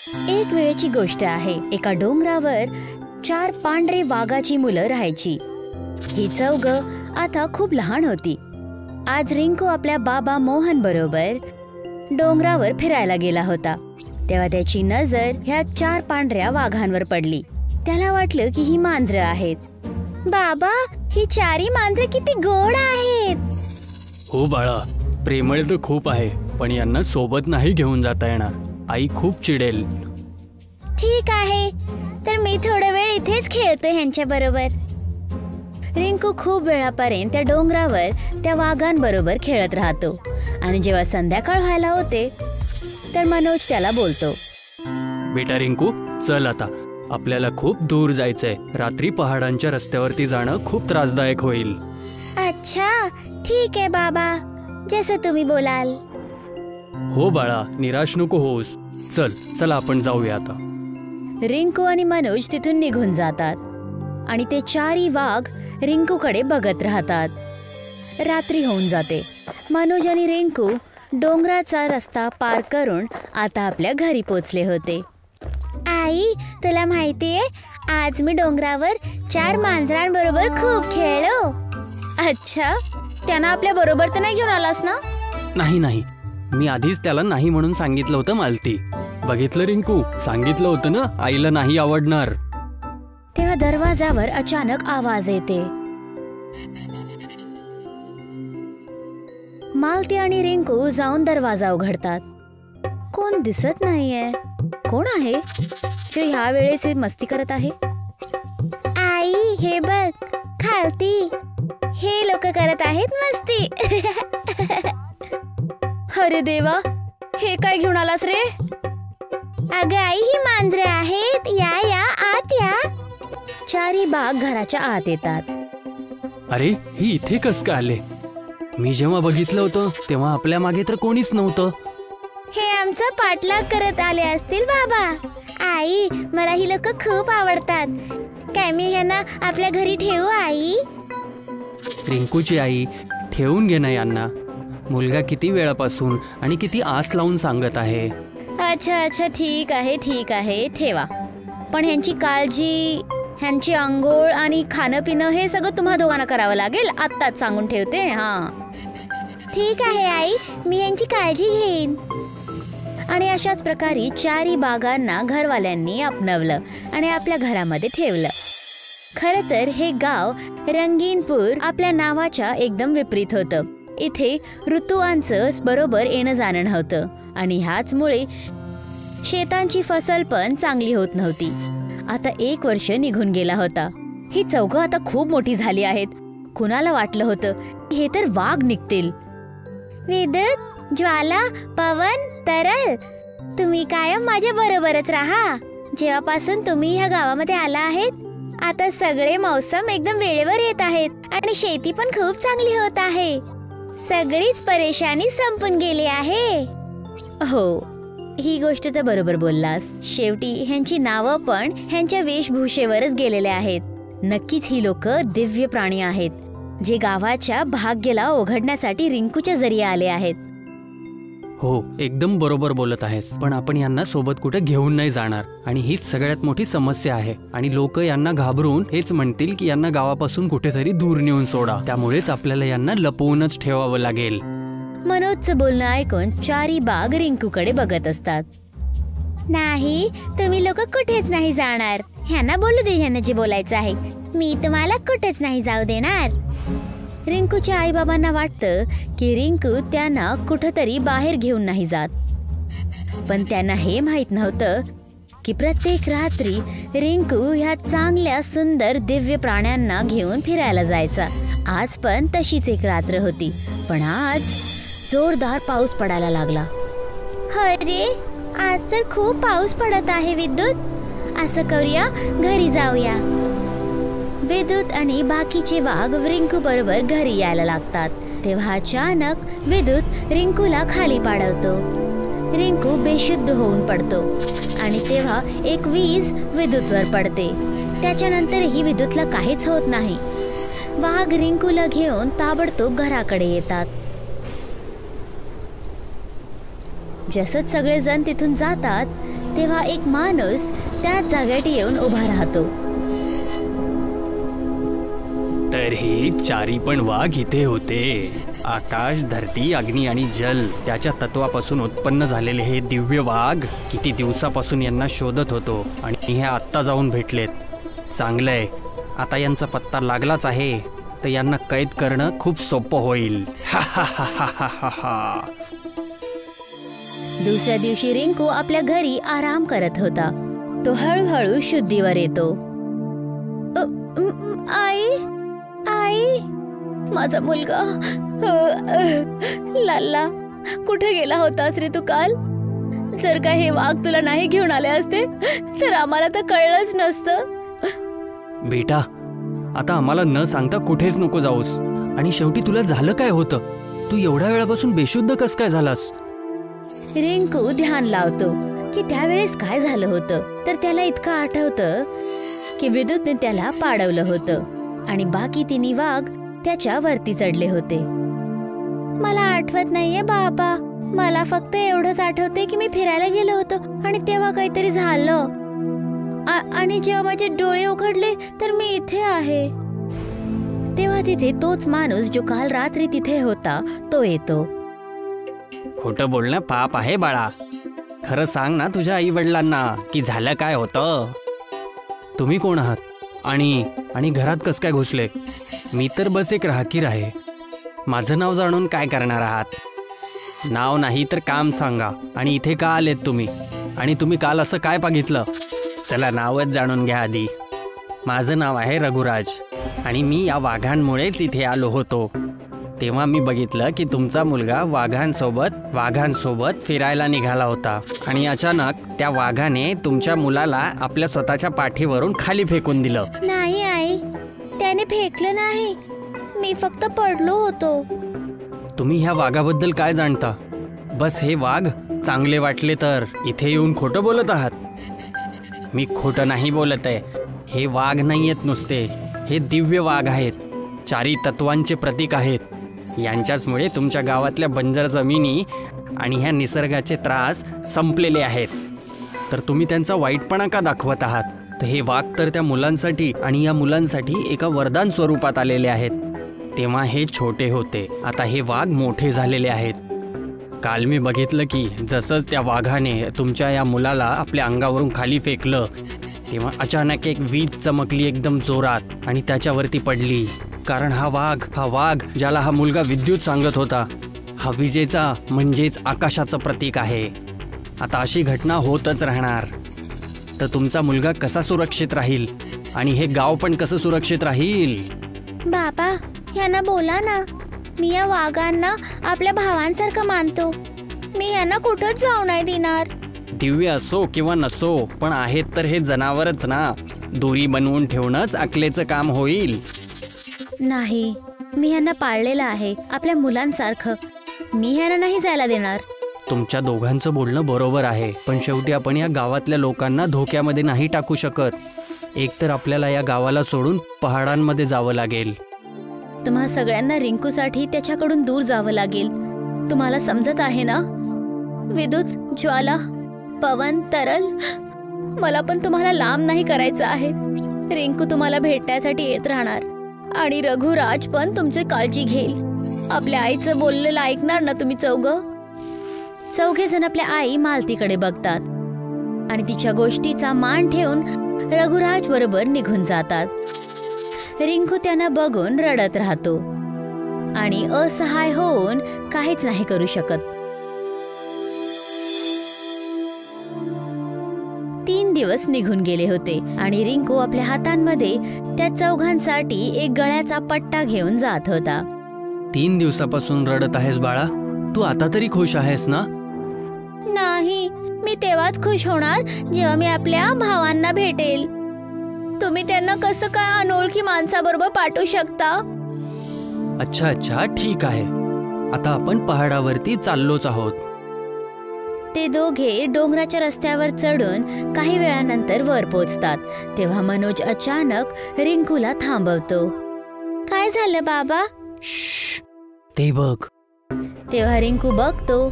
एक वेळेची गोष्ट आहे. एका डोंगरावर 4 पांढरे वाघाची मुलं राहायची. ही चौघं आता खूप लहान होती. आज रिंकू आपल्या बाबा मोहन बरोबर डोंगरावर फिरायला गेला होता. तेव्हा त्याची नजर ह्या 4 पांढऱ्या वाघांवर पडली. त्याला वाटलं की ही मांजरं आहेत. बाबा, ही 4ही मांजरं किती गोड आहेत. हो बाळा, प्रेमळ तर खूप आहे, पण यांना सोबत नाही घेऊन जाता येणार. आई खूप चिडेल. ठीक आहे, तर मी थोडा वेळ इथेच खेळतो ह्यांच्या बरोबर. रिंकू खूप वेळापर्यंत त्या डोंगरावर त्या वाघांबरोबर खेळत राहतो. आणि जेव्हा संध्याकाळ व्हायला होते तर मनोज त्याला बोलतो, बेटा रिंकू, चल आता, आपल्याला खूप दूर जायचंय. रात्री पहाडांच्या रस्त्यावरती जाणं खूप त्रासदायक होईल. अच्छा, ठीक आहे बाबा, जसं तुम्ही बोलाल. हो बाळा, निराश नको होऊस. चल चला आपण जाऊया आता. रिंकू आणि मनोज तिथून निघून जातात आणि ते 4ही वाघ रिंकूकडे बघत राहतात. रात्री होऊन जाते. मनोज आणि रिंकू डोंगराचा रस्ता पार करून आता आपल्या घरी पोचले होते. आई, तुला माहितीये, आज मी डोंगरावर 4 मांजरांबरोबर खूप खेळलो. अच्छा, त्यांना आपल्या बरोबर तर नाही घेऊन आलास ना? नाही नाही, मी आधीच त्याला नाही म्हणून सांगितलं होतं मालती. बघितलं रिंकू, सांगितलं होतं ना आईला नाही आवडणार. तेव्हा दरवाजावर अचानक आवाज येते. मालती आणि रिंकू जाऊन दरवाजा उघडतात. कोण दिसत नाहीये. कोण आहे जो ह्या वेळेस मस्ती करत आहे? आई, हे बघ, खालती हे लोक करत आहेत मस्ती. अरे देवा, हे काय घेऊन आलास रे? अगं आई, ही मांजरे आहेत. या या, आत या. 4ही बाघ घराच्या आत येतात. अरे, ही इथे कस काय आले? मी जेव्हा बघितलं होतं तेव्हा आपल्या मागे तर कोणीच नव्हतं. हे आमचा पाठलाग करत आले असतील बाबा. आई, मला ही लोक खूप आवडतात. काय मी ह्यांना आपल्या घरी ठेवू आई? रिंकूची आई, ठेवून घे ना यांना. मुलगा किती वेळापासून आणि किती आस लावून सांगत आहे. अच्छा अच्छा, ठीक आहे, ठेवा. पण ह्यांची काळजी, ह्यांची अंघोळ आणि खाणं पिणं हे सगळं तुम्हा दोघांना करावं लागेल. आत्ताच सांगून ठेवते. हा, ठीक आहे आई, मी यांची काळजी घेईन. आणि अशाच प्रकारे 4ही बागांना घरवाल्यांनी अपनवलं आणि आपल्या घरामध्ये ठेवलं. खरं तर हे गाव रंगीनपूर आपल्या नावाच्या एकदम विपरीत होतं. इथे ऋतूंचं बरोबर येणं जाणं नव्हतं आणि ह्याचमुळे शेतांची फसल पण चांगली होत नव्हती. आता 1 वर्ष निघून गेला होता. ही चौघं आता खूप मोठी झाली आहेत. कुणाला वाटलं होतं हे तर वाघ निघतील. विद्युत, ज्वाला, पवन, तरल, तुम्ही कायम माझ्या बरोबरच राहा. जेव्हापासून तुम्ही ह्या गावामध्ये आला आहेत, आता सगळे मौसम एकदम वेळेवर येत आहेत आणि शेती पण खूप चांगली होत आहे. सगळीच परेशानी संपून गेली आहे. हो, ही गोष्ट तर बरोबर बोललास. शेवटी ह्यांची नावं पण ह्यांच्या वेशभूषेवरच गेलेले आहेत. नक्कीच ही लोक दिव्य प्राणी आहेत, जे गावाच्या भाग्याला ओघडण्यासाठी रिंकूच्या जरिये आले आहेत. हो, एकदम बरोबर बोलत आहेस. पण आपण यांना सोबत कुठे घेऊन नाही जाणार आणि हीच सगळ्यात मोठी समस्या आहे. आणि लोक यांना घाबरून हेच म्हणतील की यांना गावापासून कुठेतरी दूर नेऊन सोडा. त्यामुळेच आपल्याला यांना लपवूनच ठेवावं लागेल. मनोजचं बोलणं ऐकून 4ही बाघ रिंकूकडे बघत असतात. नाही, तुम्ही लोक कुठेच नाही जाणार. ह्यांना बोलू दे, ह्यांना जे बोलायचं आहे. मी तुम्हाला कुठेच नाही जाऊ देणार. रिंकूच्या आई बाबांना वाटतं की रिंकू त्यांना कुठंतरी बाहेर घेऊन नाही जात. पण त्यांना हे माहित नव्हतं की प्रत्येक रात्री रिंकू ह्या चांगल्या सुंदर दिव्य प्राण्यांना घेऊन फिरायला जायचा. आज पण तशीच एक रात्र होती. पण आज जोरदार पाऊस पडायला लागला. अरे, आज तर खूप पाऊस पडत आहे विद्युत. असं करूया, घरी जाऊया. विद्युत आणि बाकीचे वाघ रिंकू बरोबर घरी यायला लागतात. तेव्हा अचानक विद्युत रिंकूला खाली पाडवतो. रिंकू बेशुद्ध होऊन पडतो आणि तेव्हा एक वीज विद्युतवर पडते. त्याच्यानंतरही विद्युतला काहीच होत नाही. वाघ रिंकूला घेऊन ताबडतोब घराकडे येतात. जसंच सगळेजण तिथून जातात तेव्हा एक माणूस त्याच जागेत येऊन उभा राहतो. तर हे चारी पण वाघ इथे होते. आकाश, धरती, अग्नी आणि जल त्याच्या तत्वापासून उत्पन्न झालेले हे दिव्य वाघ किती दिवसापासून यांना शोधत होतो आणि हे आत्ता जाऊन भेटलेत. चांगलंय, आता यांचा पत्ता लागलाच आहे तर यांना कैद करणं खूप सोपं होईल. दुसऱ्या दिवशी रिंकू आपल्या घरी आराम करत होता. तो हळूहळू शुद्धीवर येतो. आई, आई, माझा मुलगा लाला, कुठे गेला होतास रे तू काल? जर का हे वाघ तुला नाही घेऊन आले असते तर आम्हाला तर कळलंच नसतं. बेटा, आता आम्हाला न सांगता कुठेच नको जाऊस. आणि शेवटी तुला झालं काय होतं? तू एवढ्या वेळापासून बेशुद्ध कस काय झालास? रिंकू ध्यान लावतो की त्यावेळेस काय झालं होतं. तर त्याला इतकं आठवतं की विद्युतने त्याला पाडवलं होतं आणि बाकी तिन्ही वाघ त्याच्या वरती चढले होते. मला आठवत नाहीये बाबा, मला फक्त एवढंच आठवते की मी फिरायला गेलो होतो आणि तेव्हा काहीतरी झालं आणि जेव्हा माझे डोळे उघडले तर मी इथे आहे. तेव्हा तिथे तोच माणूस जो काल रात्री तिथे होता तो येतो. खोटं बोलणं पाप आहे बाळा. खरं सांग ना तुझ्या आई वडिलांना की झालं काय होतं. तुम्ही कोण आहात आणि घरात कस काय घुसले? मी तर बस एक राहकीर आहे. माझं नाव जाणून काय करणार आहात? नाव नाही तर काम सांगा. आणि इथे का आलेत तुम्ही? आणि तुम्ही काल असं काय बघितलं? चला नावच जाणून घ्या आधी. माझं नाव आहे रघुराज आणि मी या वाघांमुळेच इथे आलो होतो. तेव्हा मी बघितलं की तुमचा मुलगा वाघांसोबत फिरायला निघाला होता आणि अचानक त्या वाघाने तुमच्या मुलाला आपल्या स्वतःच्या पाठीवरून खाली फेकून दिलं. नाही आई, त्याने फेकलं नाही, मी फक्त पडलो होतो. तुम्ही ह्या वाघाबद्दल काय जाणता? बस हे वाघ चांगले वाटले तर इथे येऊन खोटं बोलत आहात. मी खोटं नाही बोलत आहे. हे वाघ नाही आहेत नुसते, हे दिव्य वाघ आहेत. चारी तत्वांचे प्रतीक आहेत. यांच्याचमुळे तुमच्या गावातल्या बंजर जमिनी आणि ह्या निसर्गाचे त्रास संपलेले आहेत. तर तुम्ही त्यांचा वाईटपणा का दाखवत आहात? तर हे वाघ तर त्या मुलांसाठी आणि या मुलांसाठी एका वरदान स्वरूपात आलेले आहेत. तेव्हा हे छोटे होते, आता हे वाघ मोठे झालेले आहेत. काल मी बघितलं की जसंच त्या वाघाने तुमच्या या मुलाला आपल्या अंगावरून खाली फेकलं तेव्हा अचानक एक वीज चमकली एकदम जोरात आणि त्याच्यावरती पडली. कारण हा वाघ ज्याला हा मुलगा विद्युत सांगत होता, हा विजेचा म्हणजेच आकाशाचं प्रतीक आहे. आता अशी घटना होतच राहणार. तर तुमचा मुलगा कसा सुरक्षित राहील आणि हे गाव पण कसं सुरक्षित राहील? बाबा, यांना बोला ना. मी या वाघांना आपल्या भावांसारखं मानतो. मी यांना कुठंच जाऊ नाही देणार. दिव्य असो किंवा नसो, पण आहेत तर हे जनावरच ना. दोरी बनवून ठेवणंच अकलेचं काम होईल. नाही, मी यांना पाळलेलं आहे आपल्या मुलांसारखं. मी यांना नाही जायला देणार. तुमच्या दोघांचं बोलणं बरोबर आहे, पण शेवटी आपण या गावातल्या लोकांना धोक्यामध्ये नाही टाकू शकत. एकतर आपल्याला या गावाला सोडून पहाडांमध्ये जावं लागेल. तुम्हा सगळ्यांना रिंकूसाठी त्याच्याकडून दूर जावं लागेल. तुम्हाला समजत आहे ना? विद्युत, ज्वाला, पवन, तरल, मला पण तुम्हाला लांब नाही करायचं आहे. रिंकू तुम्हाला भेटण्यासाठी येत राहणार आणि रघुराज पण तुमची काळजी घेईल. आपल्या आईचं बोललेलं ऐकणार ना तुम्ही चौघे जण आपल्या आई मालतीकडे बघतात आणि तिच्या गोष्टीचा मान ठेवून रघुराज बरोबर निघून जातात. रिंकू त्यांना बघून रडत राहतो आणि असहाय होऊन काहीच नाही करू शकत. 3 दिवस निघून गेले होते आणि रिंकू आपल्या हातांमध्ये त्या चौघांसाठी एक गळ्याचा पट्टा घेऊन जात होता. 3 दिवसापासून रडत आहेस बाळा? तू आता तरी खुश आहेस ना? नाही, मी तेव्हाच खुश होणार जेव्हा मी आपल्या भावांना भेटेल. तुम्ही त्यांना कसं काय अनोळखी माणसाबरोबर पाठवू शकता? अच्छा, ठीक आहे. आता आपण पहाडावरती चाललोच आहोत. ते दोघे डोंगराच्या रस्त्यावर चढून काही वेळानंतर वर पोचतात. तेव्हा मनोज अचानक रिंकूला थांबवतो. काय झालं बाबा? ते बघ. तेव्हा रिंकू बघतो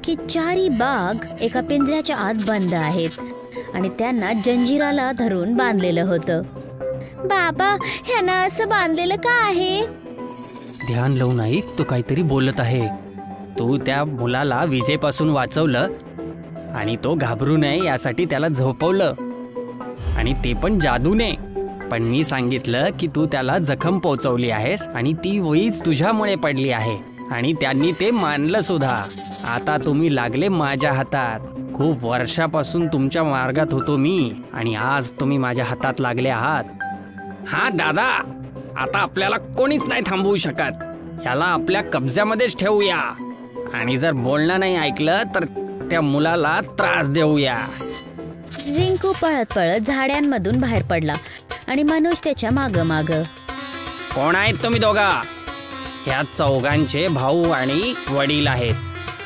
की चारी बाघ एका पिंजऱ्याच्या आत बंद आहेत आणि त्यांना जंजिराला धरून बांधलेलं होतं. बाबा, ह्यांना असं बांधलेलं का आहे? ध्यान लावून ऐक, तो काहीतरी बोलत आहे. तू त्या मुलाला विजेपासून वाचवलं आणि तो घाबरू नये यासाठी त्याला झोपवलं, आणि ते पण जादूने. पण मी सांगितलं की तू त्याला जखम पोचवली आहेस आणि ती वीज तुझ्यामुळे पडली आहे, आणि त्यांनी ते मानलं सुद्धा. आता तुम्ही लागले माझ्या हातात. खूप वर्षापासून तुमच्या मार्गात होतो मी, आणि आज तुम्ही माझ्या हातात लागले आहात. हा दादा, आता आपल्याला कोणीच नाही थांबवू शकत. याला आपल्या कब्ज्यामध्येच ठेवूया, आणि जर बोलणं नाही ऐकलं तर त्या मुलाला त्रास देऊया. रिंकू पळत पळत झाड्यांमधून बाहेर पडला आणि मनोज त्याच्या माग माग. कोण आहेत तुम्ही दोघा? ह्या चौघांचे भाऊ आणि वडील आहेत.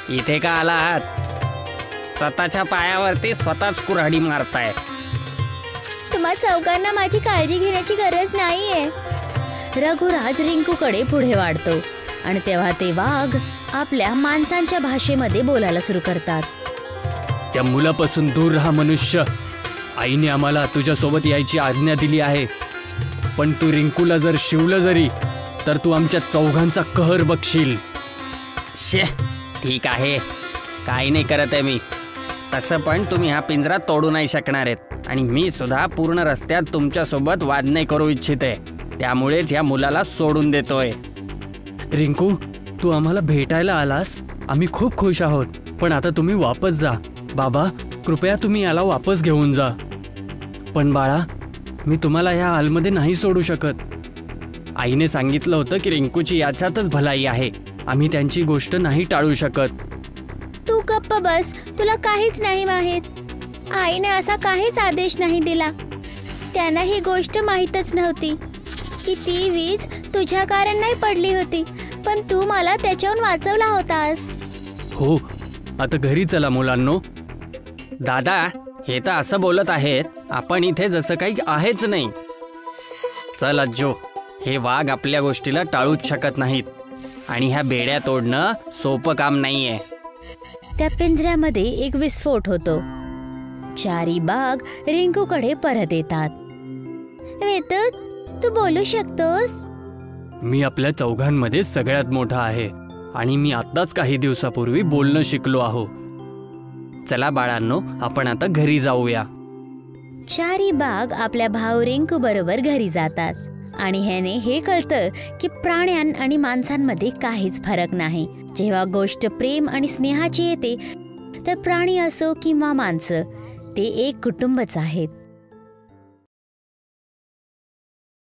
इथे का आलात? स्वतःच्या पायावरती स्वतःच कुऱ्हाडी मारताय. तुम्हा चौघांना माझी काळजी घेण्याची गरज नाहीये. रघुराज रिंकूकडे पुढे वाढतो आणि तेव्हा ते वाघ आपल्या माणसांच्या भाषेमध्ये बोलायला सुरू करतात. त्या मुलापासून दूर राहा मनुष्य. आईने आम्हाला तुझ्यासोबत यायची आज्ञा दिली आहे, पण तू रिंकूला जर शिवलं जरी तर तू आमच्या चौघांचा कहर बघशील. शे, ठीक आहे, काही नाही करत आहे मी. तसं पण तुम्ही हा पिंजरा तोडू नाही शकणार आहेत, आणि मी सुद्धा पूर्ण रस्त्यात तुमच्यासोबत वाद नाही करू इच्छिते. त्यामुळेच या मुलाला सोडून देतोय. रिंकू, तू आम्हाला भेटायला आलास, आम्ही खूप खुश आहोत. पण आता तुम्ही वापस जा. बाबा, कृपया तुम्ही याला वापस घेऊन जा. पण बाळा, मी तुम्हाला या हालमध्ये नाही सोडू शकत. आईने सांगितलं होतं की रिंकूची याच्यातच भलाई आहे. आम्ही त्यांची गोष्ट नाही टाळू शकत. तू गप्प बस, तुला काहीच नाही माहित. आईने असा काहीच आदेश नाही दिला. त्यांना ही गोष्ट माहीतच नव्हती की ती वीज तुझ्या कारण नाही पडली होती, पण तू मला त्याच्याहून वाचवला होतास. हो, आता घरी चला मुलांनो. दादा, हे तर असं बोलत आहेत आपण इथे जसं काही आहेच नाही. चल अज्जो, हे वाघ आपल्या गोष्टीला टाळूच शकत नाहीत, आणि ह्या बेड्या तोडणं सोपं काम नाहीये. त्या पिंजऱ्यामध्ये एक विस्फोट होतो. चारी बाघ रिंकूकडे परत येतात. वेतू, तू बोलू शकतोस? मी आपल्या चौघांमध्ये सगळ्यात मोठा आहे, आणि मी आत्ताच काही दिवसापूर्वी बोलणं शिकलो आहो. चला बाळांनो, आपण आता घरी जाऊया. चारी बाघ आपल्या भाऊ रिंकू बरोबर घरी जातात, आणि ह्याने हे कळतं की प्राण्यां आणि माणसांमध्ये काहीच फरक नाही. जेव्हा गोष्ट प्रेम आणि स्नेहाची येते तर प्राणी असो किंवा माणसं, ते एक कुटुंबच आहेत.